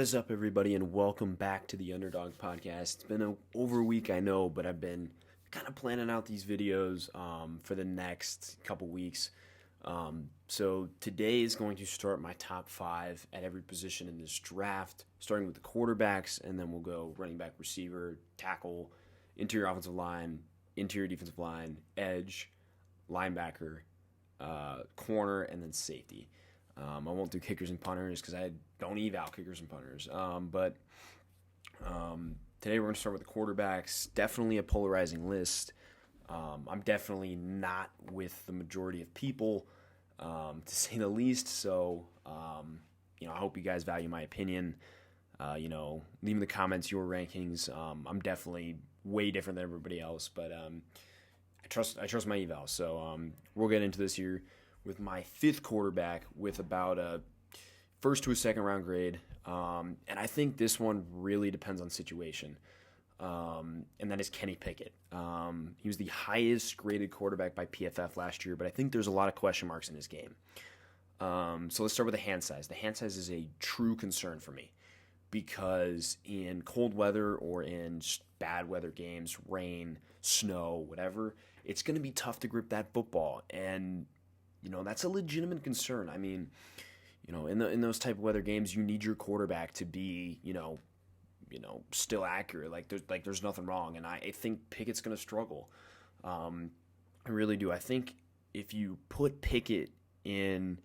is up, everybody, and welcome back to the Underdog Podcast. It's been over a week, I know, but I've been kind of planning out these videos for the next couple weeks. So today is going to start my top 5 at every position in this draft, starting with the quarterbacks, and then we'll go running back, receiver, tackle, interior offensive line, interior defensive line, edge, linebacker, corner, and then safety. I won't do kickers and punters because I don't eval kickers and punters. But today we're going to start with the quarterbacks. Definitely a polarizing list. I'm definitely not with the majority of people, to say the least. So, I hope you guys value my opinion. Leave in the comments your rankings. I'm definitely way different than everybody else, but I trust my eval. So we'll get into this here with my 5th quarterback with about a first to a second round grade. And I think this one really depends on situation. And that is Kenny Pickett. He was the highest graded quarterback by PFF last year, but I think there's a lot of question marks in his game. So let's start with the hand size. The hand size is a true concern for me because in cold weather or in bad weather games, rain, snow, whatever, it's going to be tough to grip that football. And that's a legitimate concern. I mean, in those type of weather games, you need your quarterback to be, still accurate. There's nothing wrong. And I think Pickett's going to struggle. I really do. I think if you put Pickett in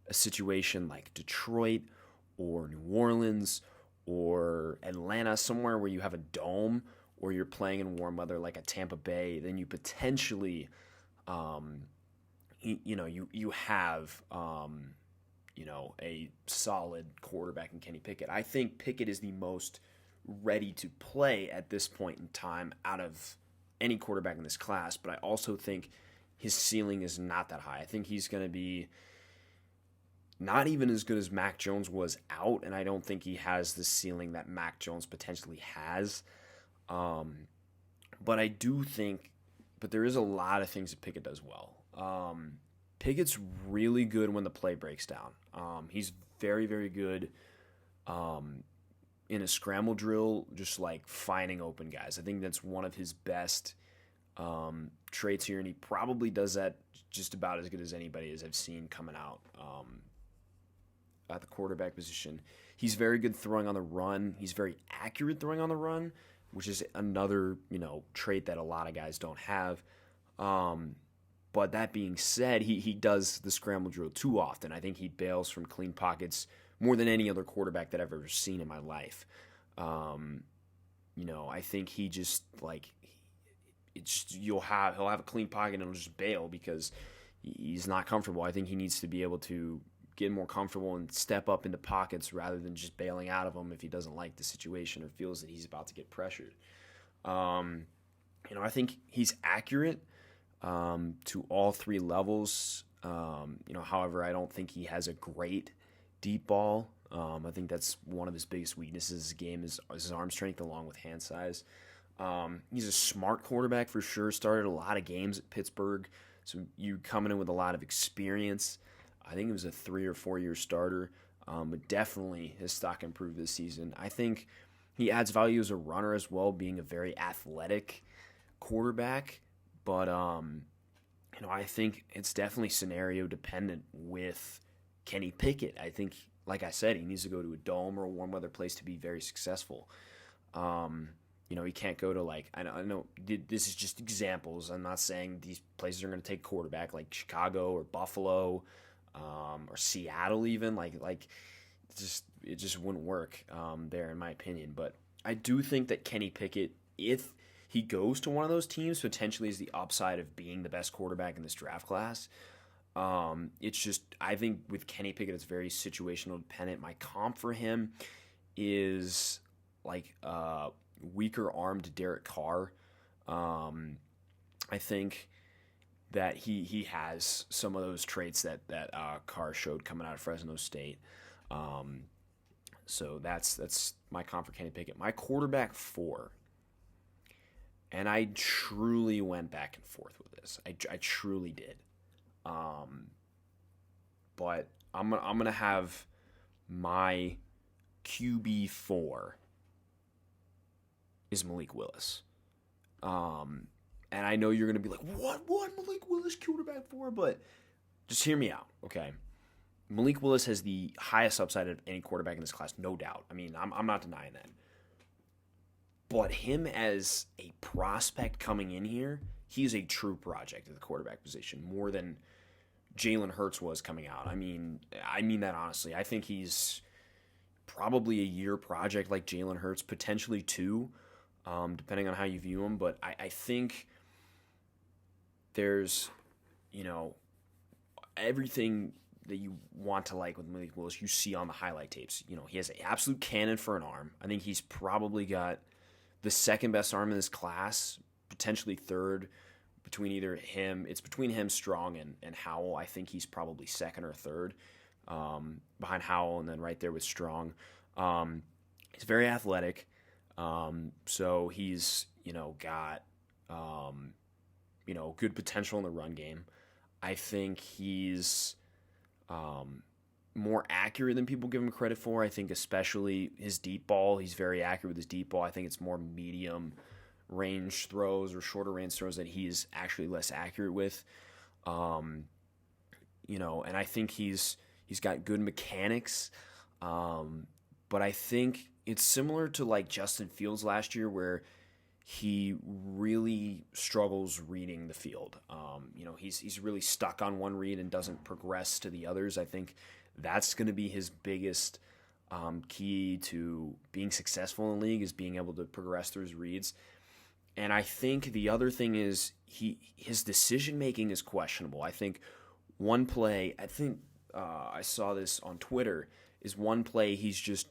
a situation like Detroit or New Orleans or Atlanta, somewhere where you have a dome or you're playing in warm weather like a Tampa Bay, then you potentially, you have, a solid quarterback in Kenny Pickett. I think Pickett is the most ready to play at this point in time out of any quarterback in this class, but I also think his ceiling is not that high. I think he's going to be not even as good as Mac Jones was out, and I don't think he has the ceiling that Mac Jones potentially has. But I do think, but there is a lot of things that Pickett does well. Pickett's really good when the play breaks down. He's very, very good in a scramble drill, just like finding open guys. I think that's one of his best traits here, and he probably does that just about as good as anybody as I've seen coming out at the quarterback position. He's very good throwing on the run. He's very accurate throwing on the run, which is another trait that a lot of guys don't have. But that being said, he does the scramble drill too often. I think he bails from clean pockets more than any other quarterback that I've ever seen in my life. I think he just he'll have a clean pocket and he'll just bail because he's not comfortable. I think he needs to be able to get more comfortable and step up into pockets rather than just bailing out of them if he doesn't like the situation or feels that he's about to get pressured. I think he's accurate to all 3 levels. However, I don't think he has a great deep ball. I think that's one of his biggest weaknesses in his game is his arm strength along with hand size. He's a smart quarterback for sure. Started a lot of games at Pittsburgh, so you coming in with a lot of experience. I think he was a 3 or 4 year starter, but definitely his stock improved this season. I think he adds value as a runner as well, being a very athletic quarterback. But, I think it's definitely scenario dependent with Kenny Pickett. I think, like I said, he needs to go to a dome or a warm weather place to be very successful. He can't go to I know this is just examples. I'm not saying these places are going to take quarterback like Chicago or Buffalo or Seattle even. It just wouldn't work there in my opinion. But I do think that Kenny Pickett, if he goes to one of those teams, potentially is the upside of being the best quarterback in this draft class. It's just, I think with Kenny Pickett, it's very situational dependent. My comp for him is weaker armed Derek Carr. I think that he has some of those traits that Carr showed coming out of Fresno State. So that's my comp for Kenny Pickett. My quarterback 4. And I truly went back and forth with this. I truly did. But I'm gonna have my QB4 is Malik Willis. And I know you're going to be like, what, Malik Willis quarterback 4? But just hear me out, okay? Malik Willis has the highest upside of any quarterback in this class, no doubt. I mean, I'm not denying that. But him as a prospect coming in here, he's a true project at the quarterback position, more than Jalen Hurts was coming out. I mean that honestly. I think he's probably a year project like Jalen Hurts, potentially 2, depending on how you view him. But I think there's, everything that you want to like with Malik Willis, you see on the highlight tapes. He has an absolute cannon for an arm. I think he's probably got the second best arm in this class, potentially third between either him. It's between him, Strong, and Howell. I think he's probably second or third behind Howell, and then right there with Strong. He's very athletic. So he's, got, good potential in the run game. I think he's more accurate than people give him credit for. I think especially his deep ball, he's very accurate with his deep ball. I think it's more medium range throws or shorter range throws that he's actually less accurate with. And I think he's got good mechanics. But I think it's similar to like Justin Fields last year, where he really struggles reading the field. He's really stuck on one read and doesn't progress to the others. I think that's going to be his biggest key to being successful in the league, is being able to progress through his reads. And I think the other thing is his decision making is questionable. I think one play, I saw this on Twitter, is one play he's just,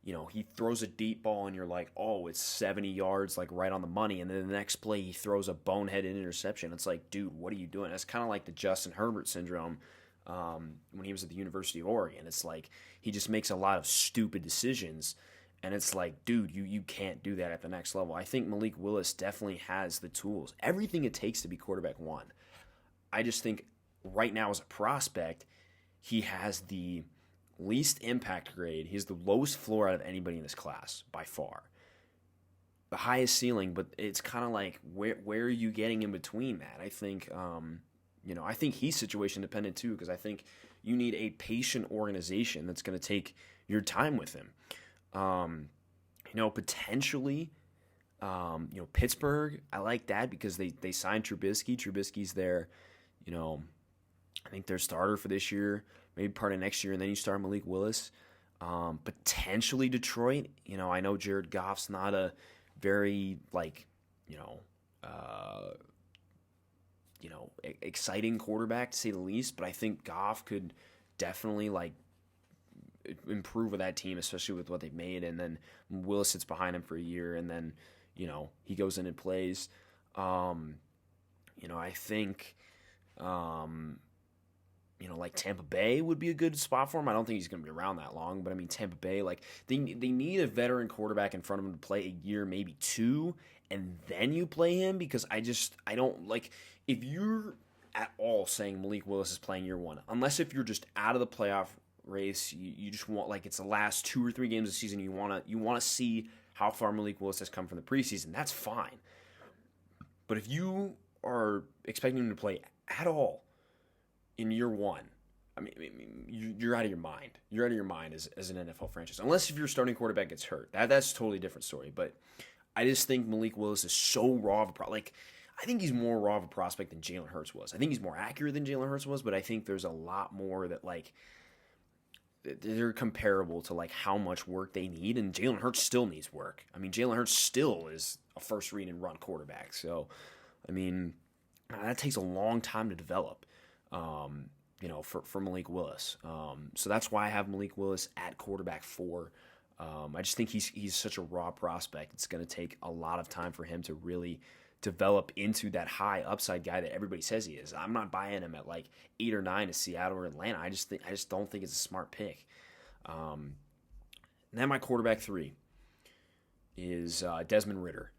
he throws a deep ball and you're like, oh, it's 70 yards, like right on the money. And then the next play he throws a boneheaded interception. It's like, dude, what are you doing? That's kind of like the Justin Herbert syndrome when he was at the University of Oregon. It's like he just makes a lot of stupid decisions. And it's like, dude, you can't do that at the next level. I think Malik Willis definitely has the tools, everything it takes to be quarterback 1. I just think right now as a prospect, he has the least impact grade. He has the lowest floor out of anybody in this class by far. The highest ceiling, but it's kind of like, where are you getting in between that? I think, I think he's situation dependent too, because I think you need a patient organization that's going to take your time with him. Potentially, Pittsburgh, I like that because they signed Trubisky. Trubisky's their, I think their starter for this year, maybe part of next year, and then you start Malik Willis. Potentially Detroit. I know Jared Goff's not a very, exciting quarterback to say the least, but I think Goff could definitely, improve with that team, especially with what they've made. And then Willis sits behind him for a year, and then, he goes in and plays. I think, Tampa Bay would be a good spot for him. I don't think he's going to be around that long, but I mean, Tampa Bay, they need a veteran quarterback in front of him to play a year, maybe 2, and then you play him, because I don't if you're at all saying Malik Willis is playing year 1, unless if you're just out of the playoff race, you just want, it's the last 2 or 3 games of the season, you want to see how far Malik Willis has come from the preseason. That's fine. But if you are expecting him to play at all in year 1, I mean, you're out of your mind. You're out of your mind as an NFL franchise, unless if your starting quarterback gets hurt. That's a totally different story. But I just think Malik Willis is so raw of a I think he's more raw of a prospect than Jalen Hurts was. I think he's more accurate than Jalen Hurts was, but I think there's a lot more that they're comparable to how much work they need, and Jalen Hurts still needs work. I mean, Jalen Hurts still is a first read and run quarterback. So, I mean, that takes a long time to develop, for Malik Willis. So that's why I have Malik Willis at quarterback 4. I just think he's such a raw prospect. It's going to take a lot of time for him to really develop into that high upside guy that everybody says he is. I'm not buying him at 8 or 9 to Seattle or Atlanta. I just don't think it's a smart pick. And then my quarterback 3 is Desmond Ritter.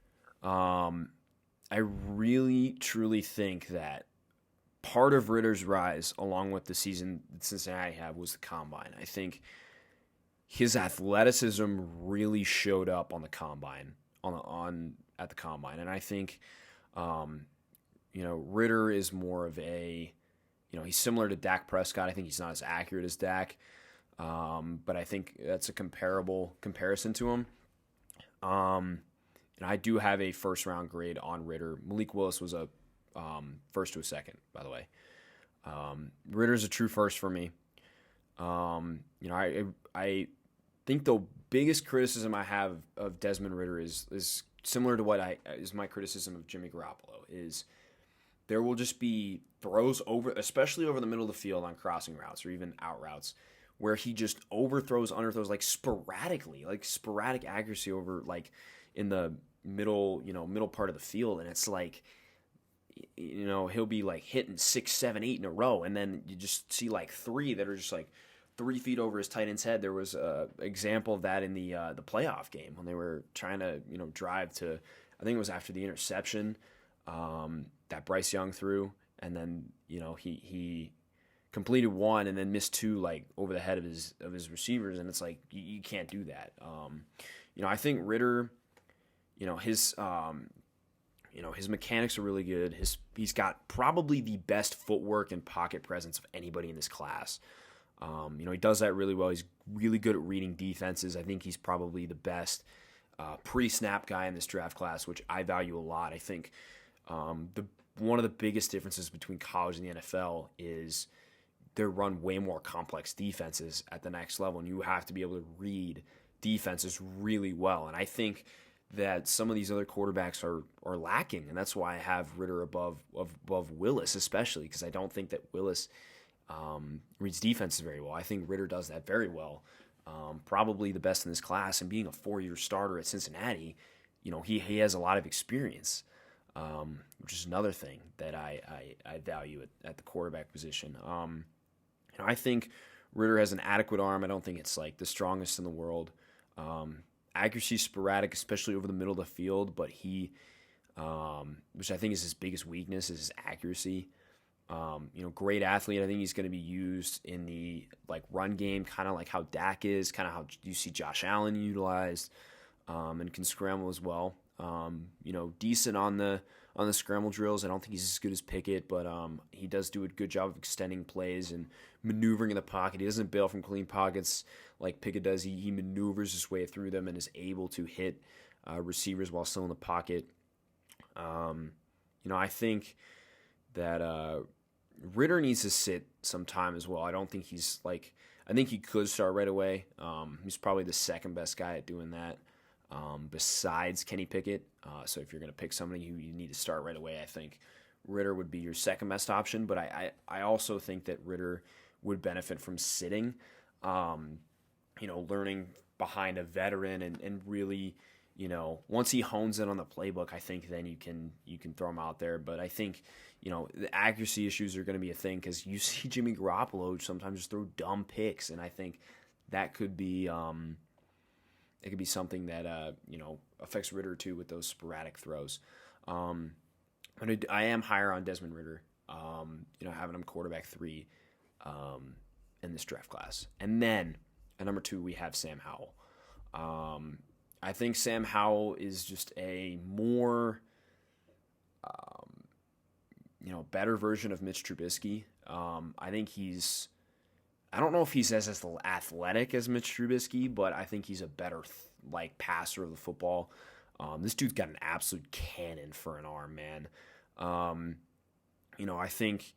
I really truly think that part of Ritter's rise, along with the season that Cincinnati had, was the combine. I think his athleticism really showed up on the combine, on at the combine, and I think, Ritter is more of a, he's similar to Dak Prescott. I think he's not as accurate as Dak, but I think that's a comparable comparison to him. And I do have a first round grade on Ritter. Malik Willis was a first to a second, by the way. Ritter's a true first for me. I think the biggest criticism I have of Desmond Ritter is similar to what is my criticism of Jimmy Garoppolo. Is there will just be throws over, especially over the middle of the field on crossing routes or even out routes, where he just overthrows, underthrows, like sporadically, like sporadic accuracy over, like in the middle part of the field, and it's like, he'll be like hitting 6, 7, 8 in a row, and then you just see like 3 that are just like 3 feet over his tight end's head. There was a example of that in the playoff game when they were trying to drive to, I think it was after the interception that Bryce Young threw, and then he completed 1 and then missed 2 like over the head of his receivers, and it's like you can't do that. I think Ritter, his mechanics are really good. He's got probably the best footwork and pocket presence of anybody in this class. He does that really well. He's really good at reading defenses. I think he's probably the best pre-snap guy in this draft class, which I value a lot. I think one of the biggest differences between college and the NFL is they run way more complex defenses at the next level, and you have to be able to read defenses really well. And I think that some of these other quarterbacks are lacking, and that's why I have Ritter above Willis, especially because I don't think that Willis reads defenses very well. I think Ritter does that very well. Probably the best in this class, and being a 4-year starter at Cincinnati, he has a lot of experience, which is another thing that I value at the quarterback position. I think Ritter has an adequate arm. I don't think it's like the strongest in the world. Accuracy is sporadic, especially over the middle of the field, but he, which I think is his biggest weakness, is his accuracy. Great athlete. I think he's going to be used in the run game, kind of like how Dak is, kind of how you see Josh Allen utilized, and can scramble as well. Decent on the scramble drills. I don't think he's as good as Pickett, but he does do a good job of extending plays and maneuvering in the pocket. He doesn't bail from clean pockets like Pickett does. He maneuvers his way through them and is able to hit receivers while still in the pocket. I think that Ritter needs to sit some time as well. I don't think I think he could start right away. He's probably the second best guy at doing that, besides Kenny Pickett. So if you're going to pick somebody who you need to start right away, I think Ritter would be your second best option. But I also think that Ritter would benefit from sitting, learning behind a veteran and really, once he hones in on the playbook, I think then you can throw him out there. But I think, the accuracy issues are going to be a thing because you see Jimmy Garoppolo sometimes just throw dumb picks, and I think that could be it could be something that affects Ritter too with those sporadic throws. But I am higher on Desmond Ritter, having him quarterback 3 in this draft class. And then at number 2 we have Sam Howell. I think Sam Howell is just a more better version of Mitch Trubisky. I think I don't know if he's as athletic as Mitch Trubisky, but I think he's a better passer of the football. This dude's got an absolute cannon for an arm, man. I think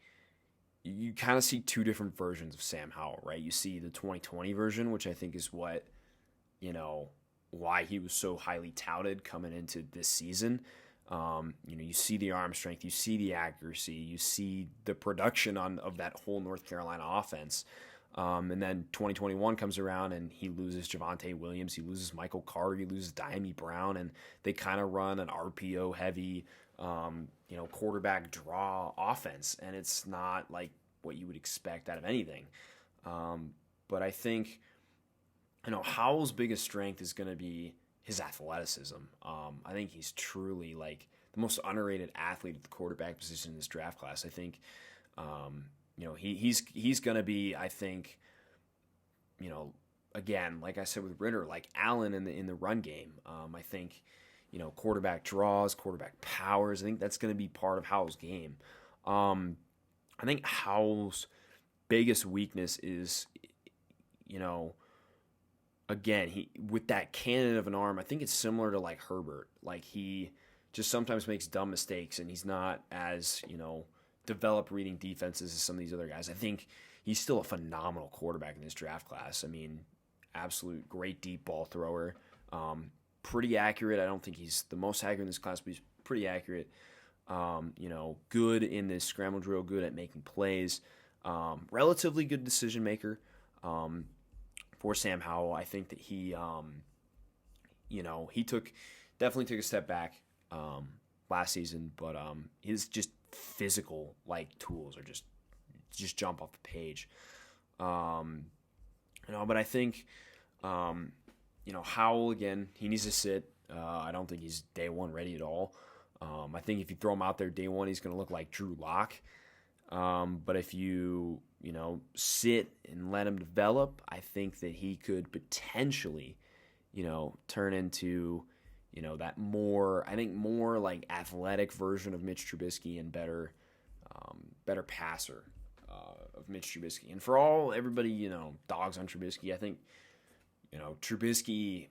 you kind of see 2 different versions of Sam Howell, right? You see the 2020 version, which I think is what, why he was so highly touted coming into this season. You see the arm strength, you see the accuracy, you see the production of that whole North Carolina offense. And then 2021 comes around and he loses Javonte Williams, he loses Michael Carter, he loses Diami Brown, and they kind of run an RPO heavy, quarterback draw offense, and it's not like what you would expect out of anything. But I think, Howell's biggest strength is going to be his athleticism. I think he's truly the most underrated athlete at the quarterback position in this draft class. I think, he's going to be, I think, again, like I said with Ritter, like Allen in the run game. I think, quarterback draws, quarterback powers. I think that's going to be part of Howell's game. I think Howell's biggest weakness is, again, he with that cannon of an arm. I think it's similar to like Herbert. Like he just sometimes makes dumb mistakes, and he's not as developed reading defenses as some of these other guys. I think he's still a phenomenal quarterback in this draft class. I mean, absolute great deep ball thrower. Pretty accurate. I don't think he's the most accurate in this class, but he's pretty accurate. Good in this scramble drill, good at making plays. Relatively good decision maker. For Sam Howell, I think that he definitely took a step back last season, but his just physical tools are just jump off the page. But I think Howell, again, he needs to sit. I don't think he's day one ready at all. I think if you throw him out there day one, he's going to look like Drew Lock. But if you sit and let him develop, I think that he could potentially, turn into, that more like athletic version of Mitch Trubisky and better passer of Mitch Trubisky. And for everybody, dogs on Trubisky, I think, Trubisky,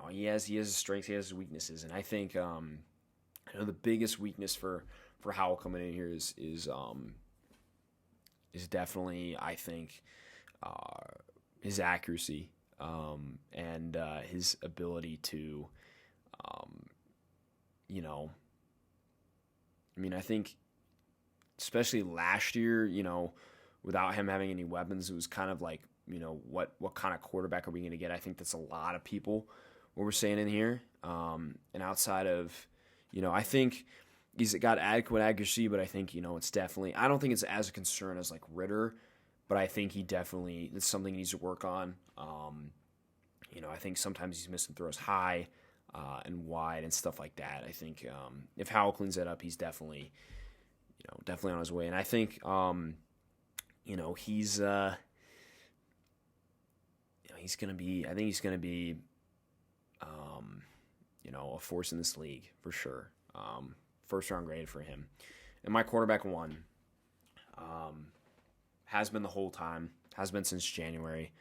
he has his strengths, he has his weaknesses. And I think, the biggest weakness for Howell coming in here is definitely, I think, his accuracy and his ability to, I think, especially last year, without him having any weapons, it was kind of like, what kind of quarterback are we going to get? I think that's a lot of people what we're saying in here. And outside of, I think he's got adequate accuracy, but I think, it's definitely, I don't think it's as a concern as like Ritter, but I think it's something he needs to work on. I think sometimes he's missing throws high and wide and stuff like that. I think if Howell cleans that up, he's definitely on his way. And I think, he's going to be, a force in this league for sure. First round grade for him. And my quarterback one has been the whole time, has been since January,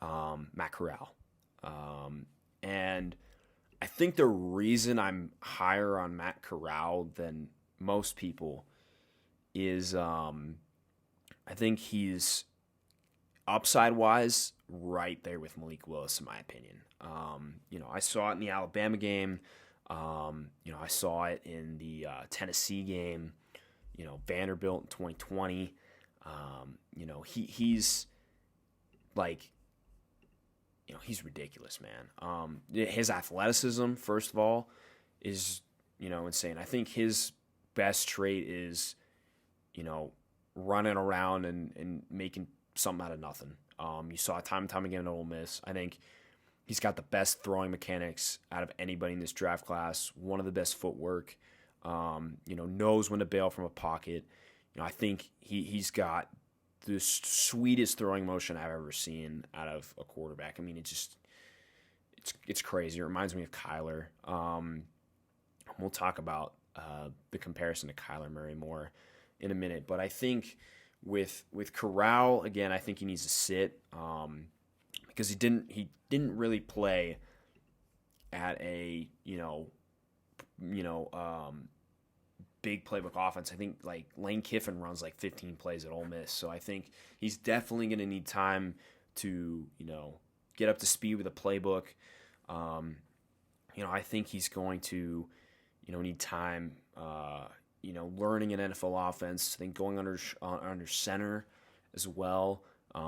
Matt Corral. And I think the reason I'm higher on Matt Corral than most people is I think he's upside-wise right there with Malik Willis, in my opinion. I saw it in the Alabama game. I saw it in the Tennessee game, Vanderbilt in 2020. He's like, he's ridiculous, man. His athleticism, first of all, is, insane. I think his best trait is, running around and making something out of nothing. You saw it time and time again at Ole Miss. I think he's got the best throwing mechanics out of anybody in this draft class, one of the best footwork, knows when to bail from a pocket. I think he's got the sweetest throwing motion I've ever seen out of a quarterback. I mean, it's crazy. It reminds me of Kyler. We'll talk about the comparison to Kyler Murray more in a minute. But I think with Corral, again, I think he needs to sit because he didn't really play at a big playbook offense. I think like Lane Kiffin runs like 15 plays at Ole Miss, so I think he's definitely going to need time to get up to speed with the playbook. I think he's going to need time learning an NFL offense. I think going under center as well,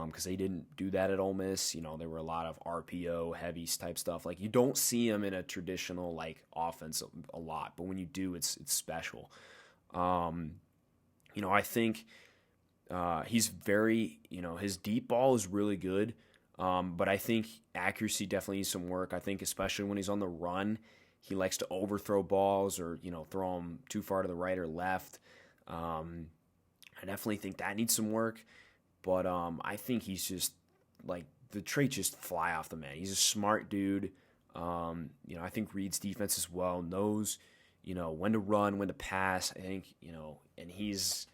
because they didn't do that at Ole Miss. There were a lot of RPO heavy type stuff. Like you don't see him in a traditional like offense a lot, but when you do, it's special. I think he's very his deep ball is really good, but I think accuracy definitely needs some work. I think especially when he's on the run, he likes to overthrow balls or throw them too far to the right or left. I definitely think that needs some work. But I think he's just like the traits just fly off the man. He's a smart dude. I think reads defense as well, knows, when to run, when to pass. I think, and he's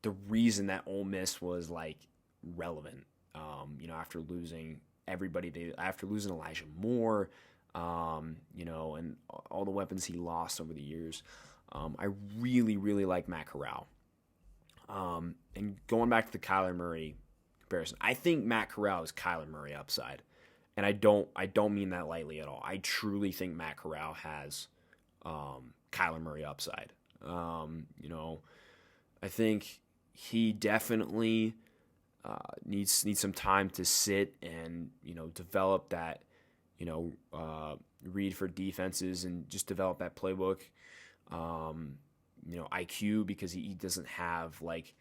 the reason that Ole Miss was like relevant. After losing after losing Elijah Moore, and all the weapons he lost over the years. I really, really like Matt Corral. And going back to the Kyler Murray comparison, I think Matt Corral is Kyler Murray upside. And I don't mean that lightly at all. I truly think Matt Corral has Kyler Murray upside. I think he definitely needs some time to sit and develop that read for defenses and just develop that playbook. IQ, because he doesn't have like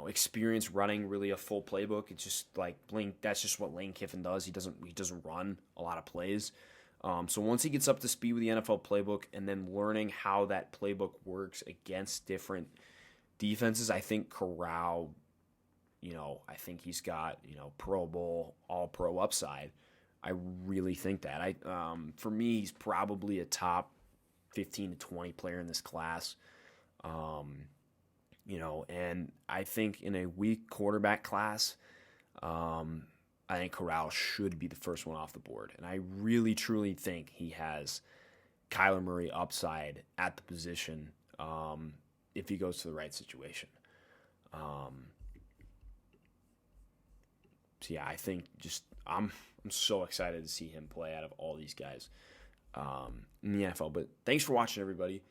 experience running really a full playbook. It's just like that's just what Lane Kiffin does. He doesn't run a lot of plays. So once he gets up to speed with the NFL playbook and then learning how that playbook works against different defenses, I think Corral, I think he's got, Pro Bowl, all pro upside. I really think that. For me, he's probably a top 15 to 20 player in this class. And I think in a weak quarterback class, I think Corral should be the first one off the board. And I really, truly think he has Kyler Murray upside at the position if he goes to the right situation. I think I'm so excited to see him play out of all these guys in the NFL. But thanks for watching, everybody.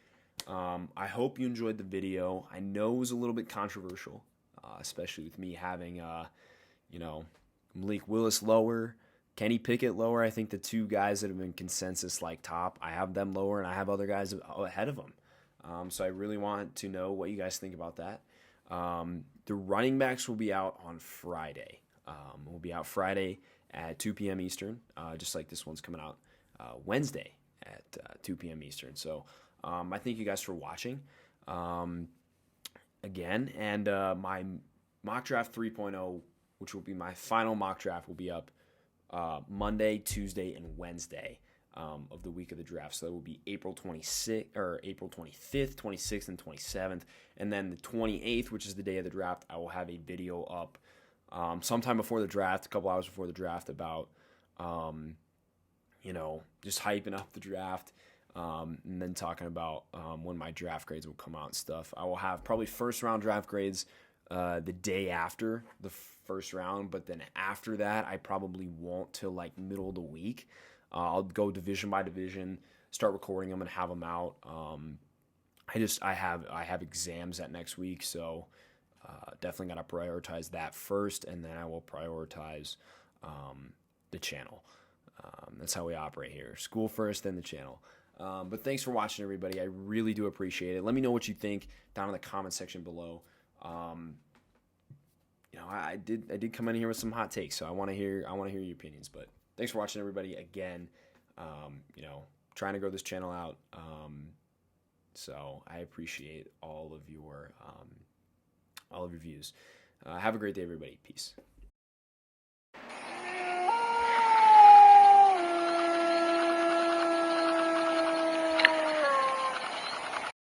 I hope you enjoyed the video. I know it was a little bit controversial, especially with me having, Malik Willis lower, Kenny Pickett lower. I think the two guys that have been consensus like top, I have them lower, and I have other guys ahead of them. So I really want to know what you guys think about that. The running backs will be out on Friday. We'll be out Friday at 2 p.m. Eastern, just like this one's coming out Wednesday at 2 p.m. Eastern. So I thank you guys for watching again. And my mock draft 3.0, which will be my final mock draft, will be up Monday, Tuesday, and Wednesday of the week of the draft. So that will be April 25th, 26th, and 27th. And then the 28th, which is the day of the draft, I will have a video up sometime before the draft, a couple hours before the draft, about just hyping up the draft, and then talking about when my draft grades will come out and stuff. I will have probably first round draft grades the day after the first round, but then after that, I probably won't till like middle of the week. I'll go division by division, start recording them, and have them out. I have exams that next week, so definitely got to prioritize that first, and then I will prioritize the channel. That's how we operate here. School first, then the channel. But thanks for watching, everybody. I really do appreciate it. Let me know what you think down in the comment section below. I did come in here with some hot takes, so I want to hear your opinions. But thanks for watching, everybody. Again, trying to grow this channel out. So I appreciate all of your views. Have a great day, everybody. Peace.